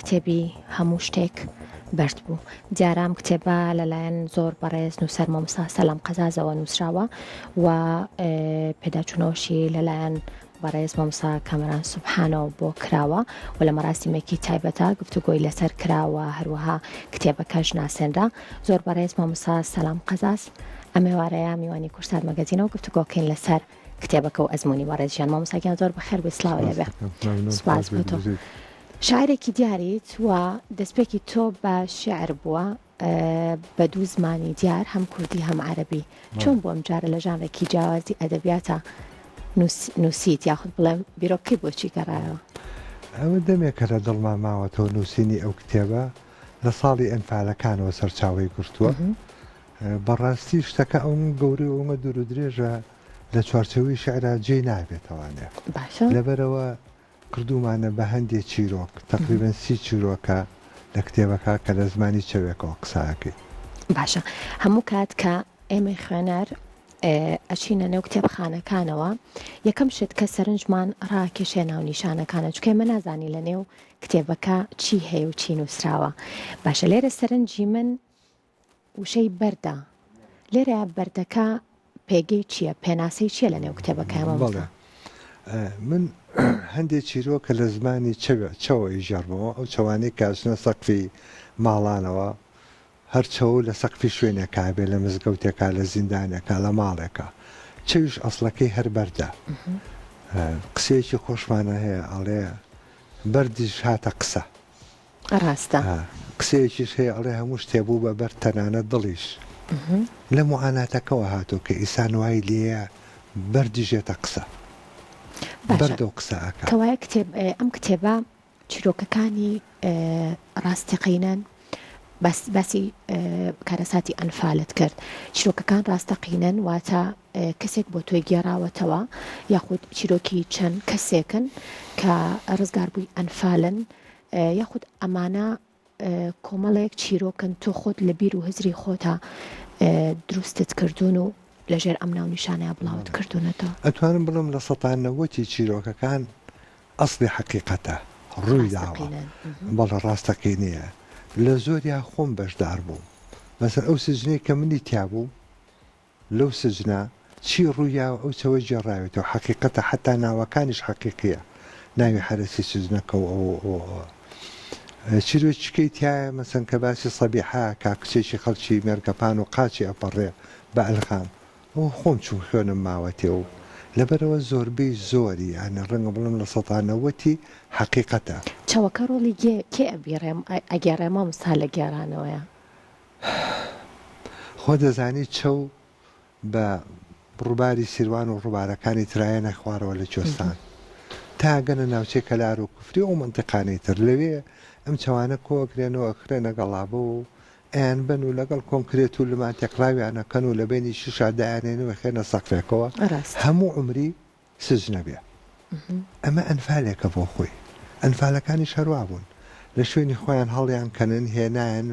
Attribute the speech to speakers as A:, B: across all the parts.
A: کتێبی هەموو شتێک بەرد بوو. دیارام کتێبە لەلایەن زۆر بەڕێز نووسەر مامۆستا سەلام قەزازەوە نووسراوە و پێداچوونەوەشی لەلایەن بەڕێز مامۆستا کامەران سوبحانەوە بۆ کراوە و لە مەراسیمێکی تایبەتە گفتوگۆی لەسەر کراوە، هەروەها کتێبەکەش ناسێنرا. زۆر بەڕێز مامۆستا سەلام قەزاز ئەم ئێوارەیە میوانی کورسات مەگەزینەوە گفتوگۆکەین لەسەر کتێبەکە و ئەزمموی بەڕێزیان. مامۆستاگیان زۆر بەخێر بێ، سڵاو لێبێ. سوپاس بۆ تۆ. شاعرێکی دیاریت و دەستپێکی تۆ بە شێعر بووە بە دوو زمانی دیار، هەم کوردی هەم عەرەبی. چۆن بۆ ئەم جارە لە ژانرێکی جیاوازی ئەدەبیاتە نووسیت یاخود بڵێم بیرۆکەی بۆچی گەڕایەوە؟
B: ئەوە دەمێکە لە دڵمان ماوەتەوە نووسینی ئەو کتێبە لە ساڵی ئەنفالەکانەوە سەرچاوی گرتووە. بەڕاستی شتەکە ئەو گەورەی ئەومە دوور و درێژە لە چوارچەوەی شعرا جێ نابێتەوانێ. لەبەرەوە کردومانە بە هەندێک چیرۆک تقریبن 30 چیرۆکە لە کتێبەکە کە لە زمانی چەوێکەوە قساکەی.
A: باشە، هەموو کات کە ئێمە خوێنەر ئەچینە نێو کتێبخانەکانەوە یەکەم شت کە سەرنجمان ڕاکێشێ ناو نیشانەکانە، چکە ئێمە نازانی لە نێو کتێبەکە چی هەیە و چی نووسراوە. باشە، لێرە سەرنجی من وشەی بەردە. لێرە بەردەکە پێگەی چییە؟ پێناسەی چییە لە نێو کتێبەکەمە؟
B: من هەندێک چیرۆکە لە زمانی چەوەی ژەڕبەوە، ئەو چەوانەی کاژنە سەقفی ماڵانەوە، هەر چەوە لە سەقفی شوێنێکا بێ، لە مزگەوتێکا، لە زیندانێکا، لە ماڵێکە، چەویش ئەسڵەکەی هەر بەردە. قسەیەکی خۆشمانە هەیە ئەڵێ بەردیش هاتە قسە.
A: ڕاستە.
B: قسەیەکیش هەیە ئەڵێ هەموو شتێ بوو بە بەر تەنانە دڵیش. لە موعاناتەکەەوە هاتوو کە ئیسان وای لێە بەردیژێتە قسە. بەردە و قسەکە
A: کەوایە ئەم کتێبە چیرۆکەکانی ڕاستەقینەن. باسی کارەساتی ئەنفالت کرد. چیرۆکەکان ڕاستەقینەن، واتە کەسێک بۆ تۆی گێڕاوەتەوە یاخود چیرۆکی چەند کەسێکن کە ڕزگار بووی ئەنفالن، یاخود ئەمانە کۆمەڵێک چیرۆکن تۆ خۆت لە بیر و هزری خۆتە دروستت کردوون و لەژێر ئەم ناو نیشانەیە بڵاوت کردوونەتەوە.
B: ئەتوانم بڵم لە ١٩٠ چیرۆکەکان ئەسڵی حەقیقەتە، ڕووی داوە، بەڵە ڕاستەقی نییە. لە زۆریا خۆم بەشدار بووم. مەسەن ئەو سجنەی کە منی تیابوو لەو سجنە چی ڕوویاوە ئەو چەوە جێڕاوێتەوە، حەقیقەتە، حتا ناوەکانیش حەقیقیە، ناوی حرەسی سجنەکە و چیرۆکیکەی تایە مەسەن کە باسی سەبیحا کا کچێکی خەڵکی مێرگەپان و قاچی ئەپەڕێ بە ئەلخام، ئەو خۆم چوو خوێنم ماوەتێ و لەبەرەوە زۆربەی زۆری یانە ڕەنگە بڵم لە ١٩٠ حەقیقەتە.
A: چاوەکە ڕۆڵی کێ ئەگەڕێ مامۆستا لە گێڕانەوەیە؟
B: خۆ دەزانی چەو بە ڕووباری سیروان و ڕووبارەکانی ترایەنە خوارەوە لە کوێستان تا گەنە ناوچەی کەلار و کوفری و منتیقانەی تر. لەوێ ئەم چاوانە کۆکرێنەوە ئەخرێنە گەڵابە و ئەیان بن و لەگەڵ کۆنکرێت و لەمان تێکڵاویانەکەن و لە بینی شیشادایانێنەوە خێنە سەقفێکەوە هەموو عمری سجنە بێ. ئەمە ئەنفالێکە بۆ خۆی. ئەنفالەکانی شەروا بوون، لە شوێنی خۆیان هەڵیان کەنن، هێنایەن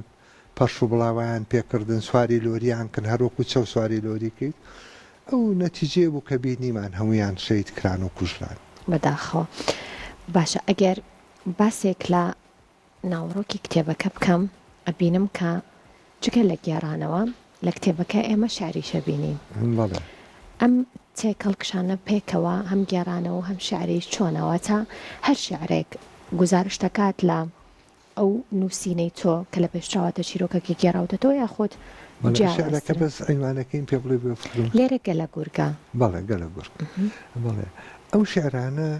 B: پەرش و بڵاویان پێکردن، سواری لۆریان کرد، هەروەکو چەو سواری لۆری کرد. ئەو نەتیجێ بوو کە بینیمان هەمویان شەید کران و کوژران.
A: بەداخەوە. باشە، ئەگەر باسێک لە ناوڕۆکی کتێبەکە بکەم، ئەبینم کە جگە لە گێڕانەوە لە کتێبەکە ئێمە شعریشە بینین. ئەم تێکەڵکشانە پێکەوە هەم گێڕانەوە هەم شعریش چۆنەوە تا هەر شعرێک گزارش دەکات لە ئەو نووسینەی تۆ کە لە پێشراوەتە چیرۆکەکی گێڕاوتەوە یاخود
B: شعرەکە بەس ئەیوانەکەین پێ بڵێ بفرم
A: لێرە گەلە گورگە.
B: بەڵێ گەلە گورگ. بڵێ ئەو شعرانە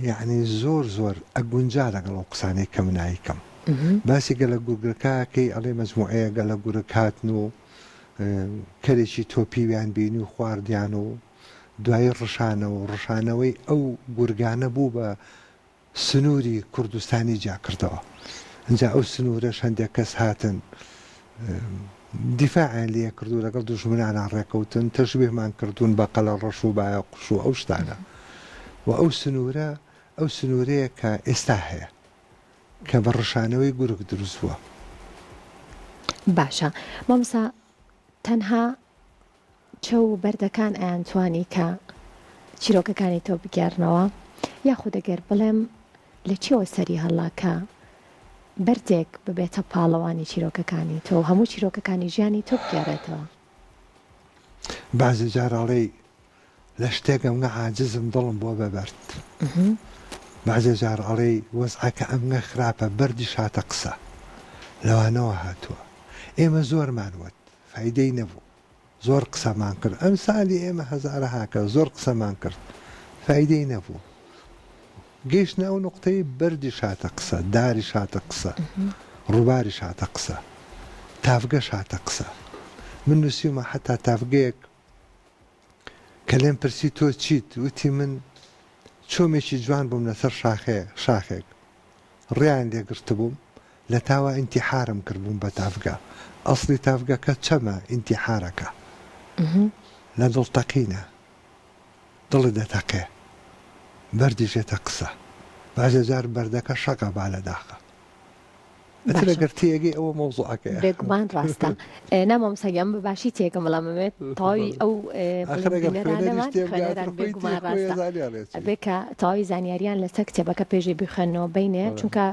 B: یعنی زۆر ئەگونجا لەگەڵ ئەو قسانەی کە منایکەم. باسی گەلە گورگەکەی ئەڵێ مەجموعەیە گەلە گورگ هاتن و کەرێکی تۆپیویان بینی و خواردیان و دوای ڕشانەوەی ئەو گورگانە بوو بە سنووری کوردستانی جاکردەوە. اینجا ئەو سنوورەش هەندێک کەس هاتن دیفاعیان لێ کردو، لەگەڵ دوژمنانان ڕێکەوتن، تەشبیهمان کردوون بە قەلە ڕەش و بایە قوش و ئەو شتانە. و ئەو سنوورەیە کە ئێستا هەیە کە بە ڕشانەوەی گورگ دروست بووە.
A: باشە، مامۆستا تەنها چەو بەردەکان ئەیانتوانی کە چیرۆکەکانی تۆ بگێڕنەوە، یاخود ئەگەر بڵێم لە چێوە سەری هەڵا کە بەردێک ببێتە پاڵەوانی چیرۆکەکانی تۆ هەموو چیرۆکەکانی ژیانی تۆ بگێڕێتەوە.
B: بعضی جارڵێ لە شتێکم گە عاجزم دڵم بۆ بەبەرد بعضی جارڵێ وەزعەکە ئەمگە خراپە بەردی شاتە قسە لەوانەوە هاتووە ئێمە زۆرمانوت فایدەی نەبوو زۆر قسەمان کرد ئەم سالی ئێمە هەزارە هاکە زۆر قسەمان کرد فایدەی نەبوو گەیشتە ئەو نقطەی بەردی شاتە قسە داری شاتە قسە ڕووباری شاتە قسە تافگە شاتە قسە من نووسیمە حتا تافگەیەک کە لێم پرسی تۆ چیت وتی من چۆمێکی جوان بووم لەسەر شاخێک ڕیان لێگرت بووم لە تاوە ئینتیحارم کردبووم بە تافگە ئەسڵی تافگەکە چەمە ئینتیحارەکە لە دڵتەقینە دڵی دەتەقێ بەردیژێتە قسە باشە جار بەردەکە شەقە با لە داخە ئەتر ئەگەر تێگەی ئەوە مۆزوعەکەیە
A: بێگومان ڕاستە نامۆمسەگەم بەباشی تێگەم بەڵامەوێت تاوی ئەو بێگومان ڕاستە بێکە تاوی زانیاریان لەسەر کتێبەکە پێشێ بخێنەوە بینێ چونکە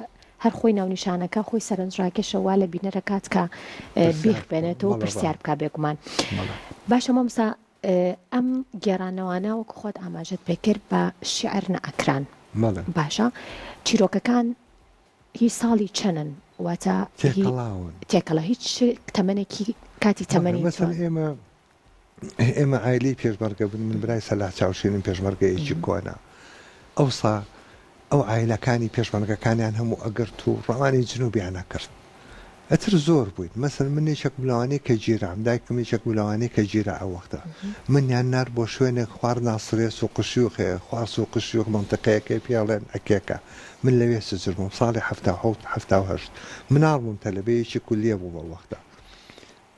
A: هەر خۆی ناونیشانەکە خۆی سەرنجڕاکێشەوە لە بینەرەکات کە بیخ بێنێتەوە پرسیار بکە بێگومان باشە مامۆستا ئەم گێڕانەوانە وەکو خۆت ئاماژەت پێکرد بە شیعر نەئەکران باشە چیرۆکەکان هی ساڵی چەنن واتە تێکەڵە هیچ تەمەنێکی کاتی تەمەنی
B: ئێمە ئایلی پێشمەرگە بن من برای سەلا چاوشێنم پێشمەرگەیەکی کۆنا ئەوسا ئەو ئایلەکانی پێشمەرگەکانیان هەموو ئەگەرت و ڕەوانی جنوبیانە کرد ئەتر زۆر بووین مەسەن من یەکێک بلەوانەی کە گیرام دایکم یەکێک بلەوانەی کە گیرە ئەو وەختە منیان نار بۆ شوێنێک خوار ناسرێ سوقشیوخێ خوار سوقشیوخ منتەقەیەکەی پێڵێن ئەکێکە من لەوێ سجر بووم ساڵی هەشت مناڵ بووم تەلەبەیەکی کولیە بوو بە وەختە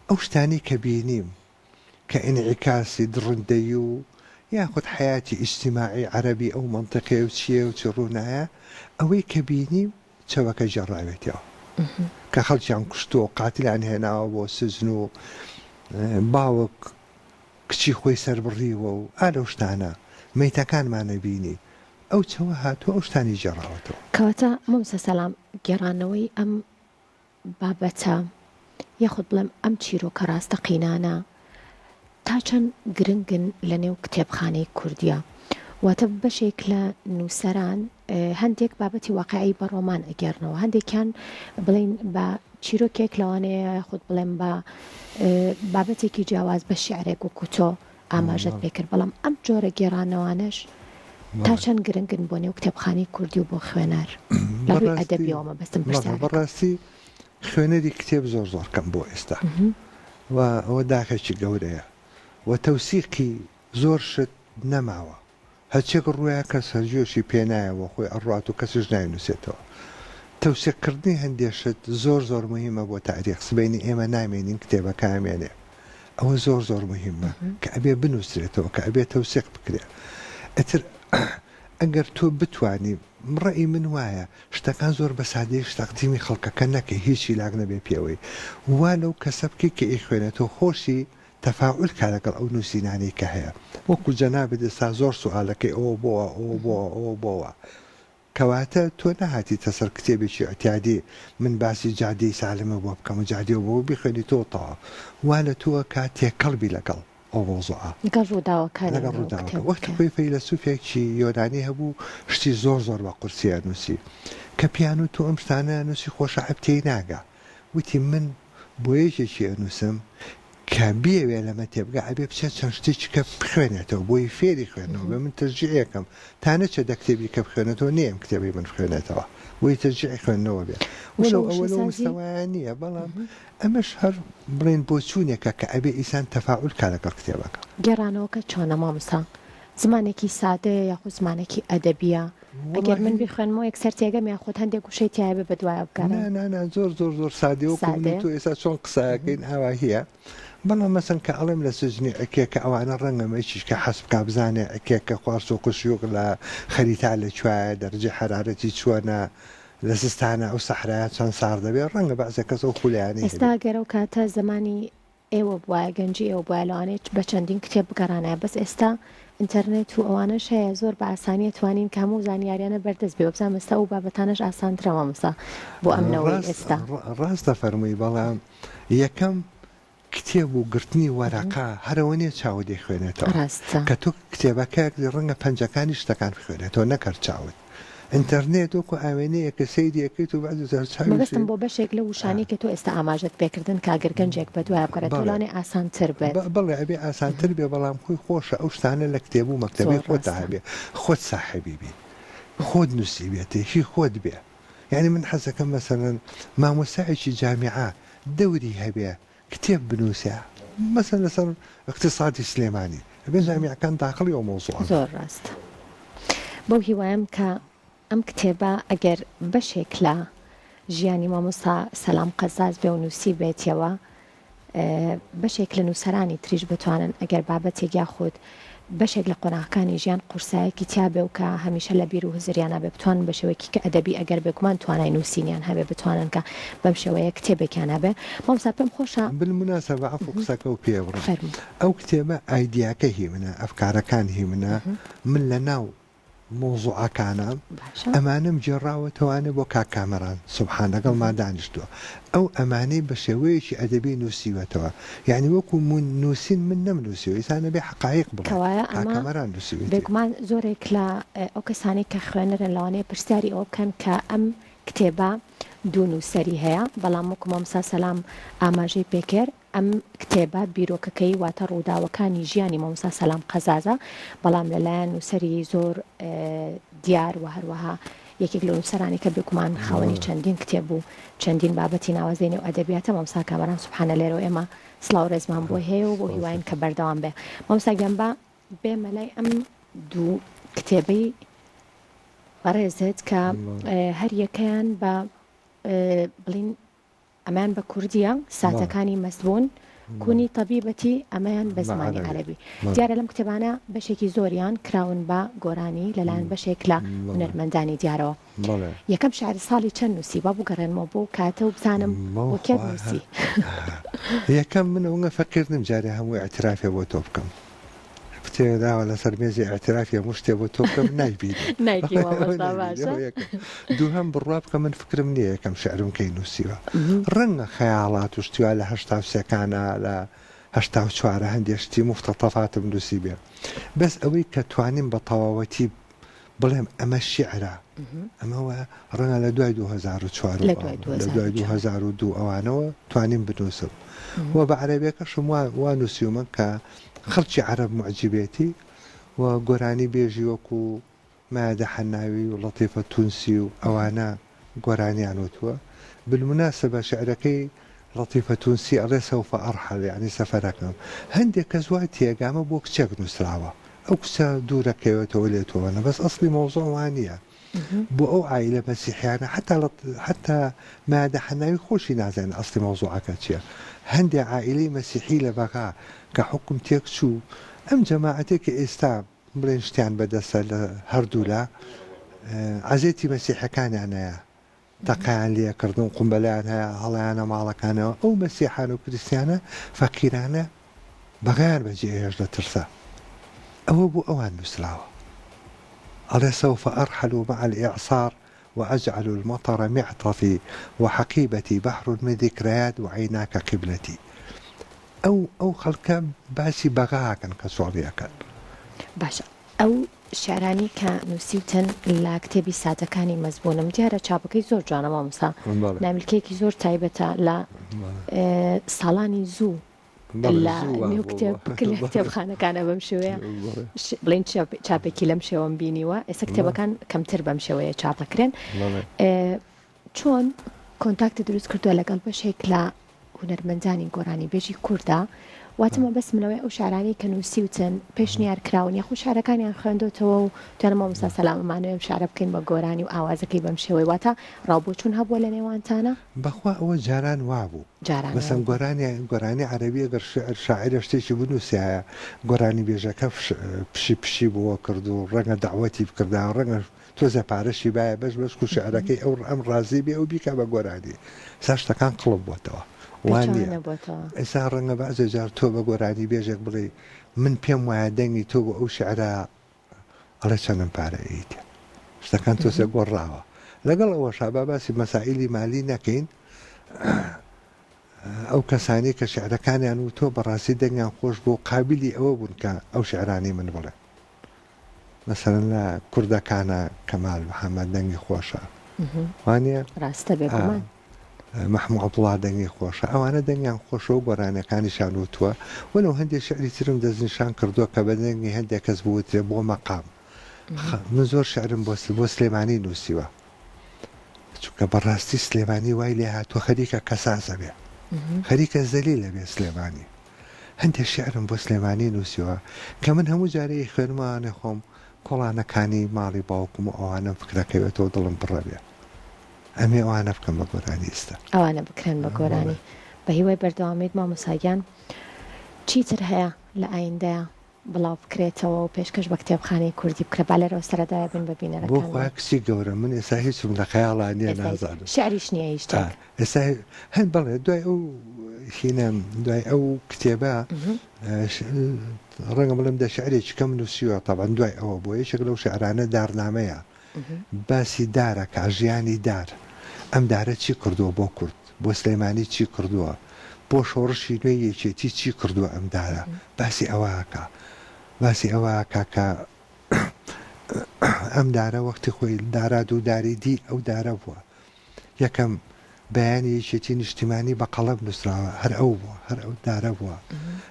B: ئەو شتانی کە بینیم کە ئینعیکاسی درڕندەی و یاخود حیاتی ئیجتیماعی عەرەبی ئەو منتەقەیە و چییە و چی ڕوونایە ئەوەی کە بینیم چەوەکە ژەڕاوێتەوە کە خەڵکیان کوشتۆ قاتیلان هێناوە بۆ سزن و باوک کچی خۆی سەربڕیوە و ئالە شتانە مەیتەکانمانە بینی ئەو چەوە هاتووە ئەو شتانی جێڕاوەتەوە
A: کەواتە مامۆستا سەلام گێڕانەوەی ئەم بابەتە یاخود بڵێم ئەم چیرۆکە ڕاستەقینانە تا چەند گرنگن لە نێو کتێبخانەی کوردیە واتە بەشێک لە نووسەران هەندێک بابەتی واقعی بە ڕۆمان ئەگەرنەوە هەندێکیان بڵین بە چیرۆکێک لەوانەیە خودت بڵێم بە بابەتێکی جیاواز بە شیعرێک و کوتۆ ئاماژەت پێکرد بەڵام ئەم جۆرە گێڕانەوانش تا چەند گرنگن بۆ نێو کتێبخانەی کوردی و بۆ خوێنەر لەڕووی ئەدەبیەوەمە بەستم
B: بەڕاستی خوێنەری کتێب زۆر زۆر کەم بۆ ئێستا و ئەوە داخێکی گەورەیە و تەوسیقی زۆر شت نەماوە هەرچێک ڕوویە کە سەرجۆشی پێنایەوە خۆی ئەڕات و کەسش ناینووسێتەوە تەوسیقکردنی هەندێشت زۆر زۆر مهمە بۆ تاریخ سبەینی ئێمە نامێنین کتێبەکە ئەمێنێ ئەوە زۆر زۆر مهمە کە ئەبێ بنووسرێتەوە کە ئەبێ تەوسیق بکرێ ئەتر ئەگەر تۆ بتانی ڕێی من وایە شتەکان زۆر بە سادەی تەقدیمی خەڵکەکە نەکە هیچی لاگ نەبێ پێوەی وا لەو کەسە بکەی کە ئیخوێنێتەوە خۆشی تەفاعول کا لەگەڵ ئەو نووسینانەی کە هەیە وەکو جەنابێت ئێستا زۆر سوالەکەی ئەوە بۆوە ئەوە بۆوە ئەوە بۆوە کەواتە تۆ نەهاتیتە سەر کتێبێکی ئەتیادی من باسی جادەی سالمە بۆ بکەم و جادێ بۆ بخوێنی تۆتەوە وا لە تووە کا تێکەڵبی لەگەڵ ئەو مۆزوعە
A: لەگەڵ ڕووداوەکە
B: وەختە خۆی فەیلسوفێکی یۆنانی هەبوو شتی زۆر زۆر بە قورسیە نووسی کە پیان و تۆ ئەم شتانە نووسی خۆشە عەبتێی ناگا وتی من بۆ یەکێکی ئەنووسم کە بیاوێ لەمە تێبگە ئەبێ بچێت چەند شتێکی کە بخوێنێتەوە بۆی فێری خوێنەوە بە من تەرجیعەکەم تا نەچێت کتێبی کە بخوێنێتەوە نیم کتێبی من خوێنێتەوە بۆی تەرجیعی خوێندنەوە بێ وەلو ئەوە مستەوایان نییە بەڵام ئەمەش هەر بڵێن بۆ چوونێکە کە ئەبێ ئیسان تەفاعول کا لەگەڵ کتێبەکە
A: گێڕانەوەکە چۆنە مامۆستا زمانێکی سادەیە یاخود زمانێکی ئەدەبیە ئەگەر من بخوێنمەوە یەکسەر تێگەم یاخود هەندێک گوشەی تایە بە دوایە بکارە
B: زۆر زۆر زۆر سادی و تو ئێستا چۆن قسەکەین ئاوا هەیە بەڵام مەسن کە ئەڵێم لە سزنی ئەکێکە ئەوانە ڕەنگەمەیکیش کە حەسب کا بزانێ ئەکێکە خوارد و قوشیوق لە خەریتا لە کوایە دەرجە حرارەتی چووەنە لە سستانە ئەو سەحرایە چەند سار دەبێت ڕەنگە بەعزە کەس ئەو خولیانی
A: ئێستا گەرە و کاتە زمانی ئێوە بواە گەنجی ئێوە بواە لەوانێت بە چەندین کتێب بگەڕانایە بەس ئێستا ئینتەرنێت و ئەوانەش هەیە زۆر بە ئاسانی توانین کە هەموو زانیاریانە بەردەست بێ وەبزان مەستا و بابەتانەش ئاسانترەوە مەسا بۆ ئەمنەوەی ئێستا
B: ڕاستە فەرمووی بەڵام یەکەم کتێب و گرتنی وەرەقا هەرەوەنێ چاوە دەخوێنێتەوە
A: ڕاستە
B: کە تۆ کتێبەکە ڕەنگە پەنجەکانی شتەکان بخوێنێتەوە نەکرد چاوت ئینتەرنێت وەکو ئاوێنەیە کە سەیری یەکەیت و بعد
A: مەبەستم بۆ بەشێک لە وشانی کە تۆ ئێستا ئاماژت پێکردن کاگەر گەنجێک بە دوای بکەرێت تۆلانێ ئاسانتر بێت
B: بەڵێ ئەبێ ئاسانتر بێ بەڵام خۆی خۆشە ئەو شتانە لە کتێب و مەکتەبی خۆت هەبێ خۆت ساحبی بی خۆت نووسی بێتێکی خۆت بێ یعنی من حەزەکەم مەسەرەن مامۆستایەکی جامیعە دەوری هەبێ کتێب بنووسە مەسەن لەسەر اقتصادی سلێمانی بێ جامیعەکان داخڵی ئەو مۆزوع
A: زۆر ڕاستە بەو هیوایم کە ئەم کتێبە ئەگەر بەشێک لە ژیانی مامۆستا سەلام قەزاز بێ و نووسی بێتەوە بەشێک لە نووسەرانی تریش بتوانن ئەگەر بابەتێک یاخود بەشێک لە قۆناغەکانی ژیان قورسایەکی تیا بێ و کە هەمیشە لە بیر و هزریانە بێ بتوان بە شێوەیەکی کە ئەدەبی ئەگەر بێکمان توانای نووسینیان هەبێ بتوانن کە بەم شێوەیە کتێبێکیان هەبێ مامۆستا پێم خۆشە
B: بالمناسبە عەفو قسەکە و پێ بڕۆ ئەو کتێبە ئایدیاکە هی منە ئەفکارەکان هی منە من لە ناو مۆزوعەکانە ئەمانم جێڕاوەتەوانە بۆ کاکامەران سوبحان لەگەڵ ما دانیشتووە ئەو ئەمانەی بە شێوەیەکی ئەدەبی نووسیوەتەوە یعنی وەکو نووسین من نەمنووسیەوە ئیسانە بێ حقایق بڵێ کاکامەران نووسیوێتی
A: بێگومان زۆرێک لە ئەو کەسانی کە خوێنەرن لەوانەیە پرسیاری ئەو بکەن کە ئەم کتێبە دوو نووسەری هەیە بەڵام وەکو مامۆستا سەلام ئاماژەی پێکرد ئەم کتێبە بیرۆکەکەی واتە ڕووداوەکانی ژیانی مامۆستا سەلام قەزازە بەڵام لەلایەن نووسەری زۆر دیار و هەروەها یەکێک لە نووسەرانی کە بێگومان خاوەنی چەندین کتێب و چەندین بابەتی ناوازێنی و ئەدەبیاتە مامۆستا کامەران سوبحانە لێرەوە ئێمە سڵاو ڕێزمان بۆ هەیە و بۆ هیواین کە بەردەوام بێ مامۆستا گەمبا بێمە لای ئەم دوو کتێبەی بەڕێزت کە هەر یەکەیان بە بڵین ئەمان بە کوردیە ساتەکانی مەزبوون کونی تەبیبەتی ئەمەیان بە زمانی عەرەبی دیارە لەم کتێبانە بەشێکی زۆریان کراون بە گۆرانی لەلایەن بەشێک لە هونەرمەندانی دیارەوە یەکەم شعری ساڵی چەند نووسی با بگەڕێنمەوە بۆ کاتە و بزانم بۆ کێ نووسی
B: یەکەم من ئەوە فەقیرنم جارێ هەمووی ئەترافێ بۆ تۆ بکەم تێداوە لەسەر مێزی ئاعترافی هەموو شتێ بۆ تۆ بکەم دووهەم بڕوا بکە من فکرم نییە یەکەم شعرم کەی نووسیوە ڕەنگە خەیاڵات و شتیوە لە هەشتا سێکانە لە هەشتا و چوارە هەندێک شتی مفتەتەفاتم نووسی بێ بەس ئەوەی کە توانیم بە تەواوەتی بڵێم ئەمە شیعرە ئەمەوە ڕەنگە لە دوای 2004 لە دوای 2002 ئەوانەوە توانیم بنووسم وە بە عەرەبیەکەشم وا نووسیومە کە خەڵکی عەرەب معجبێتی و گۆرانی بێژی وەکو مادە حەناوی و لەتیفە تونسی و ئەوانە گۆرانیان وتووە بالمناسبە شعرەکەی لەتیفە تونسی ئەڵێ سەوفە ئەڕحەل یعنی سەفەرەکەم هەندێک کەس وای تێگامە بۆ کچێک نووسراوە ئەو کچە دوورەکەوێتەوە لێتەوەنە بەس ئەسڵی مەوزوع وان نییە بۆ ئەو عائیلە مەسیحیانە حتا مادە حەناوی خۆشی نازانێت ئەسڵی مەوزوعەکە چییە هەندێک عائیلەی مەسیحی لە بەغا کە حکم تێک چوو ئەم جەماعەتێکی ئێستا بڵێن شتیان بەدەستە لە هەردوو لە عەزێتی مەسیحەکانیان هەیە تەقیان لێکردن قومبەلایان هەیە هەڵەیانە ماڵەکانەوە ئەو مەسیحان و کریستیانە فەقیرانە بەغایان بەجێهێش لە ترسە ئەوە بوو ئەوان نووسراوە ئەڵێ سوف أرحل مع الإعصار وأجعل المطر معطفي وحقيبتي بحر من ذكريات وعيناك قبلتي ئەو خەڵکە باسی بەغاکەن کە سۆڵیەکەن
A: باشە ئەو شعرانی کە نووسیوتن لە کتێبی ساتەکانی مەزبوونم دیارە چاپەکەی زۆر جوانە مامۆستا نامیلکەیەکی زۆر تایبەتە لە ساڵانی زوو لە نێو کتێبخانەکانە بەم شێوەیە بڵین چاپێکی لەم شێوەم بینیوە ئێستا کتێبەکان کەمتر بەم شێوەیە چاپەکرێن چۆن کۆنتاکتە دروست کردووە لەگەڵ بەشێک لە هونەرمەندانی گۆرانی بێژی کووردا واتمە بەسملەوەی ئەو شارانی کە نووسیوتن پێشنیار کراون یاخو شارەکانیان خوێندۆتەوە و توانە مامۆستا سەلامەمانەوەم شارە بکەین بە گۆرانی و ئاوازەکەی بەم شێوەی واتە ڕاوبۆچوون هەبووە لە نێوانتانە
B: بەخوا ئەوە جاران وابوو بەسم گۆرانی عەرەبی ئەگەر شاعرە شتێکی بنووسایە گۆرانی بێژەکە پشی بووە کرد و ڕەنگە داوەتی بکردا ڕەنگە تۆزە پارەشی باە بەش و شعرەکەی ئەو ئەم ڕازی بێ ئەو بیکە بە گۆرانی سا شتەکان قڵب بووەتەوە وانە
A: بۆ تۆ
B: ئێستا ڕەنگە بەعزە جار تۆ بە گۆرانی بێژێک بڵێ من پێم وایە دەنگی تۆ بۆ ئەو شعرا ئەڵێ چەندم پارەیتە شتەکان تۆسێ گۆڕاوە لەگەڵ ئەوە شابا باسی مەسائلی مالی نەکەین ئەو کەسانی کە شعرەکانیان و تۆ بەڕاستی دەنگیان خۆش بۆ قابلی ئەوە بوون کە ئەو شعرانی من بڵێ مەسەرەن لە کوردەکانە کەمال محەممەد دەنگی خۆشە وانە
A: ڕاستە بێ گومان
B: محموود عەبدوڵڵا دەنگی خۆشە ئەوانە دەنگیان خۆشە و گۆرانەکانیشان وتووە وەنەوە هەندێک شعری ترم دەستنیشان کردووە کە بە دەنگی هەندێک کەس بوترێ بۆ مەقام من زۆر شعرم بۆ سلێمانی نووسیوە چونکە بەڕاستی سلێمانی وای لێ هاتووە خەریکە کەساسە بێ خەریکە زەلیلە بێ سلێمانی هەندێک شعرم بۆ سلێمانی نووسیوە کە من هەموو جارەی خوێنمانێ خۆم کۆڵانەکانی ماڵی باوکم و ئەوانە فکرەکەوێتەوە دڵم بڕە بێ ئەمێ ئەوانە بکەم بە گۆرانی ئێستا
A: ئەوانە بکرێن بە گۆرانی بە هیوای بەردەوامیت مامۆساگیان چیتر هەیە لە ئایندەیە بڵاو بکرێتەوە و پێشکەش بە کتێبخانەی کوردی بکرێ با لەرەوە سەرەدایە بن بە
B: بۆ
A: بینەرەکان
B: خوا کچی گەورە من ئێستا هیچم لە خەیاڵان نییە نازانم
A: شعریش نییە هیچ شتێک
B: ئێستا هەند بەڵێ دوای ئەو هینەم دوای ئەو کتێبە ڕەنگە بڵم دە شعرێکی کەم نووسیوە تەبەن دوای ئەوە بۆ یەکێک لەو شعرانە دارنامەیە باسی دارە کە ژیانی دار ئەم دارە چی کردووە بۆ کورد بۆ سلەیمانی چی کردووە بۆ شۆڕشی نوێی یەکێتی چی کردووە ئەم دارە باسی ئەوەکە باسی ئەوەکە کە ئەم دارە وەختی خۆی دارا دووداری دی ئەو دارە بووە یەکەم بەیانی یەکێتی نیشتیمانی بە قەڵەم نووسراوە هەر ئەو بووە هەر ئەو دارە بووە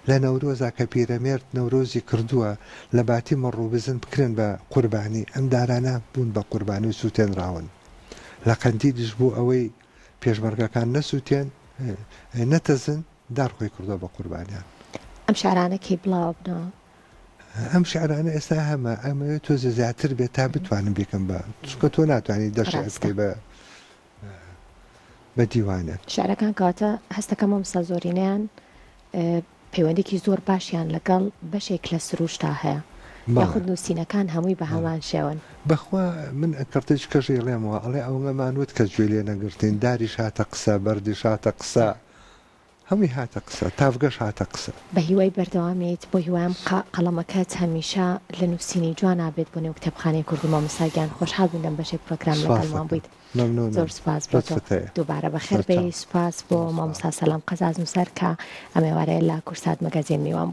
B: لە نەورۆزا کە پیرەمێرد نەورۆزی کردووە لە باتی مەڕوو بزن بکرێن بە قوربانی ئەم دارانە بوون بە قوربانی و سووتێنراون لە قەندی دش بوو ئەوەی پێشمەرگەکان نەسووتێن نەتەزن دارخۆی کردووە بە قوربانیان
A: ئەم شعرانە کەی بڵاو بنەوە
B: ئەم شعرانە ئێستا هەمە ئەمەوێت تۆزە زیاتر بێت تا بتوانم بێکم بە چکە تۆ ناتوانانی دەشتی بە دیوانێت
A: شعرەکان کاتە هەستەکەم ئەمسا زۆرینیان پەیوەندێکی زۆر باشیان لەگەڵ بەشێک لە سروشتا هەیە یاخود نووسینەکان هەمووی بە هەمان شێوەن
B: بەخوا من ئەکردش کەژی لێمەوە ئەڵێ ئەوەمانوت کە گوێ لێ نەگرتین داریش هاتە قسە بەردیش هاتە قسە هەمووی هاتە قسە تافگەش هاتە قسە
A: بە هیوای بەردەوامیت بۆ هیوایم قەڵەمەکەت هەمیشە لە نووسینی جوان نابێت بۆ نێو کتێبخانەی کوردی مامۆساگیان خۆشحاڵ بووین لەم بەشێک پرۆگرام لەگەڵمان بوویت زۆر سوپاس بۆ تۆ دووبارە بەخێر بێ سوپاس بۆ مامۆستا سەلام قەزاز نووسەر کە ئەمێوارەیە لە کورسات مەگەزین میوان بوو